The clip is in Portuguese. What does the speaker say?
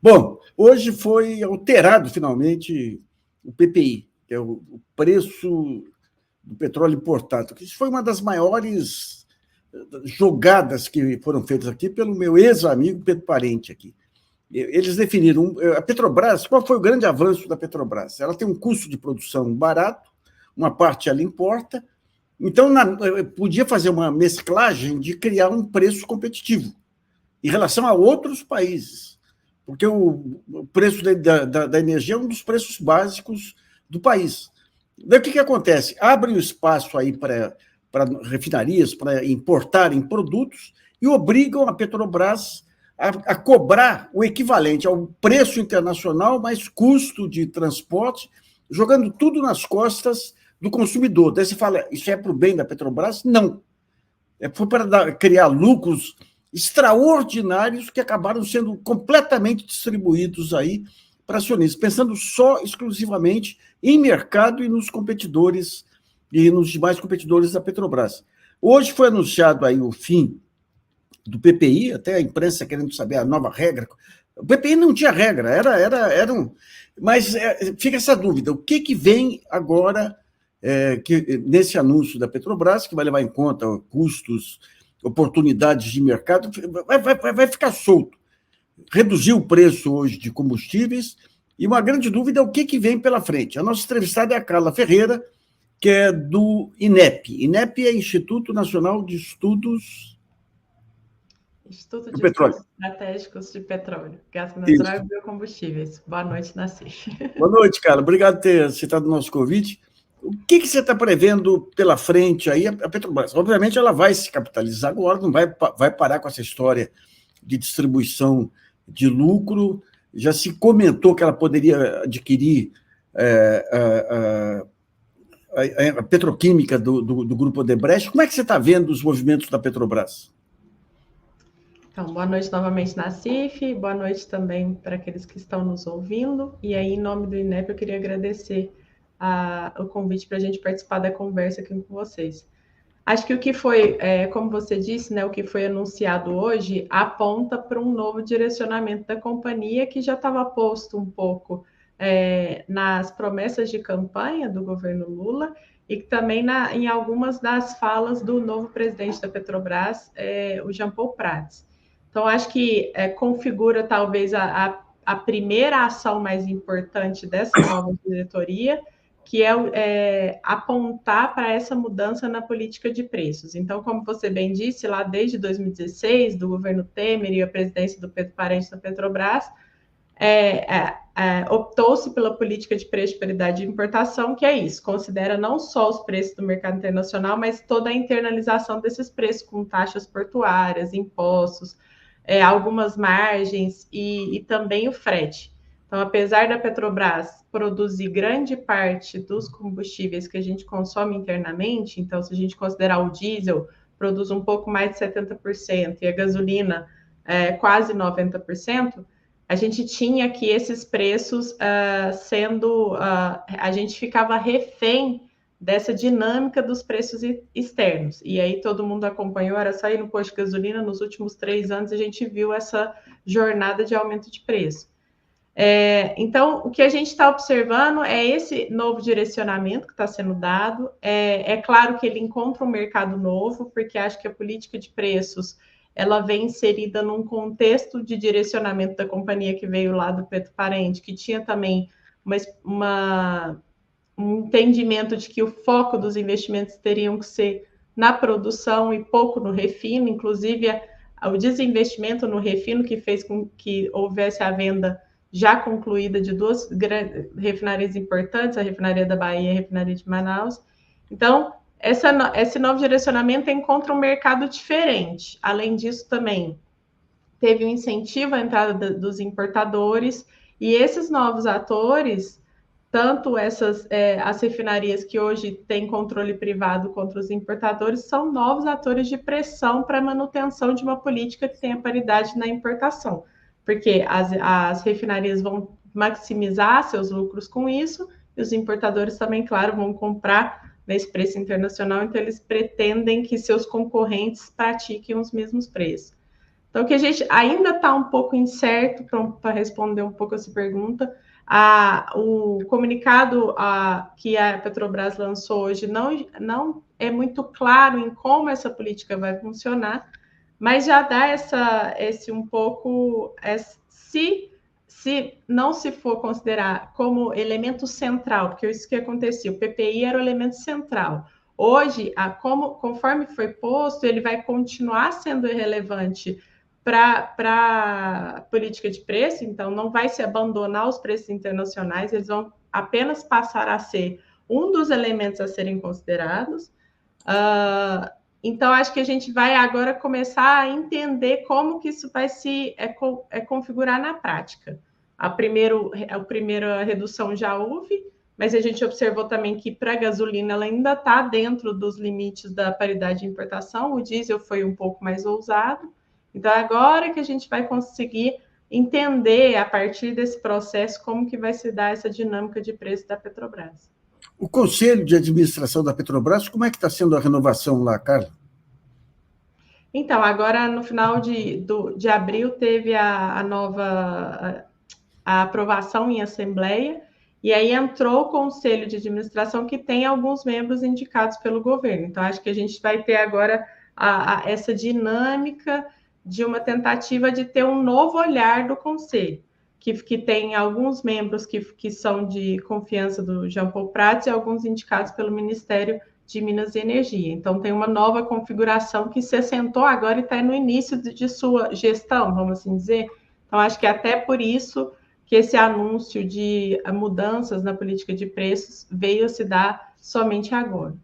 Bom, hoje foi alterado finalmente o PPI, que é o preço do petróleo importado. Isso foi uma das maiores jogadas que foram feitas aqui pelo meu ex-amigo Pedro Parente aqui. Eles definiram a Petrobras. Qual foi o grande avanço da Petrobras? Ela tem um custo de produção barato, uma parte ela importa, então podia fazer uma mesclagem de criar um preço competitivo em relação a outros países, porque o preço da energia é um dos preços básicos do país. Daí o que acontece? Abre o espaço aí para refinarias, para importarem produtos e obrigam a Petrobras a cobrar o equivalente ao preço internacional mais custo de transporte, jogando tudo nas costas do consumidor. Daí você fala, isso é para o bem da Petrobras? Não. Foi para criar lucros extraordinários que acabaram sendo completamente distribuídos aí para acionistas, pensando só exclusivamente em mercado e nos competidores e nos demais competidores da Petrobras. Hoje foi anunciado aí o fim do PPI, até a imprensa querendo saber a nova regra. O PPI não tinha regra, era um... Mas fica essa dúvida, o que vem agora nesse anúncio da Petrobras, que vai levar em conta custos, oportunidades de mercado, vai ficar solto. Reduziu o preço hoje de combustíveis, e uma grande dúvida é o que vem pela frente. A nossa entrevistada é a Carla Ferreira, que é do INEP. INEP é Instituto Nacional de Estudos... Instituto de Estudos Estratégicos de Petróleo, Gás Natural e Biocombustíveis. Boa noite, Nassif. Boa noite, Carla. Obrigado por ter aceitado o nosso convite. O que você está prevendo pela frente aí, a Petrobras? Obviamente, ela vai se capitalizar agora, não vai parar com essa história de distribuição de lucro. Já se comentou que ela poderia adquirir a petroquímica do Grupo Odebrecht. Como é que você está vendo os movimentos da Petrobras? Então, boa noite novamente, Nassif, boa noite também para aqueles que estão nos ouvindo, e aí, em nome do INEP, eu queria agradecer o convite para a gente participar da conversa aqui com vocês. Acho que o que foi, como você disse, né, o que foi anunciado hoje aponta para um novo direcionamento da companhia que já estava posto um pouco nas promessas de campanha do governo Lula e também em algumas das falas do novo presidente da Petrobras, o Jean Paul Prats. Então, acho que configura talvez a primeira ação mais importante dessa nova diretoria, que é apontar para essa mudança na política de preços. Então, como você bem disse, lá desde 2016, do governo Temer e a presidência do Pedro Parente da Petrobras, optou-se pela política de preço de paridade de importação, que é isso, considera não só os preços do mercado internacional, mas toda a internalização desses preços, com taxas portuárias, impostos, algumas margens e também o frete. Então, apesar da Petrobras produzir grande parte dos combustíveis que a gente consome internamente, então, se a gente considerar o diesel, produz um pouco mais de 70%, e a gasolina quase 90%, a gente tinha que esses preços a gente ficava refém dessa dinâmica dos preços externos. E aí todo mundo acompanhou, era só ir no posto de gasolina, nos últimos 3 anos a gente viu essa jornada de aumento de preço. Então, o que a gente está observando é esse novo direcionamento que está sendo dado. É claro que ele encontra um mercado novo, porque acho que a política de preços ela vem inserida num contexto de direcionamento da companhia que veio lá do Pedro Parente, que tinha também um entendimento de que o foco dos investimentos teriam que ser na produção e pouco no refino, inclusive o desinvestimento no refino que fez com que houvesse a venda já concluída de 2 refinarias importantes, a refinaria da Bahia e a refinaria de Manaus. Então, esse novo direcionamento encontra um mercado diferente. Além disso, também teve um incentivo à entrada dos importadores, e esses novos atores, tanto as refinarias que hoje têm controle privado contra os importadores, são novos atores de pressão para a manutenção de uma política que tenha paridade na importação, porque as refinarias vão maximizar seus lucros com isso, e os importadores também, claro, vão comprar nesse preço internacional, então eles pretendem que seus concorrentes pratiquem os mesmos preços. Então, que a gente ainda está um pouco incerto para responder um pouco essa pergunta. O comunicado que a Petrobras lançou hoje não é muito claro em como essa política vai funcionar, mas já dá esse um pouco, se não se for considerar como elemento central, porque isso que acontecia, o PPI era o elemento central. Hoje, conforme foi posto, ele vai continuar sendo irrelevante para a política de preço, então não vai se abandonar os preços internacionais, eles vão apenas passar a ser um dos elementos a serem considerados. Então, acho que a gente vai agora começar a entender como que isso vai se configurar na prática. A primeira redução já houve, mas a gente observou também que para a gasolina ela ainda está dentro dos limites da paridade de importação, o diesel foi um pouco mais ousado. Então, agora que a gente vai conseguir entender, a partir desse processo, como que vai se dar essa dinâmica de preço da Petrobras. O Conselho de Administração da Petrobras, como é que está sendo a renovação lá, Carla? Então, agora no final de abril teve a aprovação em assembleia, e aí entrou o Conselho de Administração, que tem alguns membros indicados pelo governo. Então, acho que a gente vai ter agora essa dinâmica de uma tentativa de ter um novo olhar do Conselho, que tem alguns membros que são de confiança do Jean Paul Prats e alguns indicados pelo Ministério de Minas e Energia. Então, tem uma nova configuração que se assentou agora e está no início de sua gestão, vamos assim dizer. Então, acho que até por isso que esse anúncio de mudanças na política de preços veio se dar somente agora.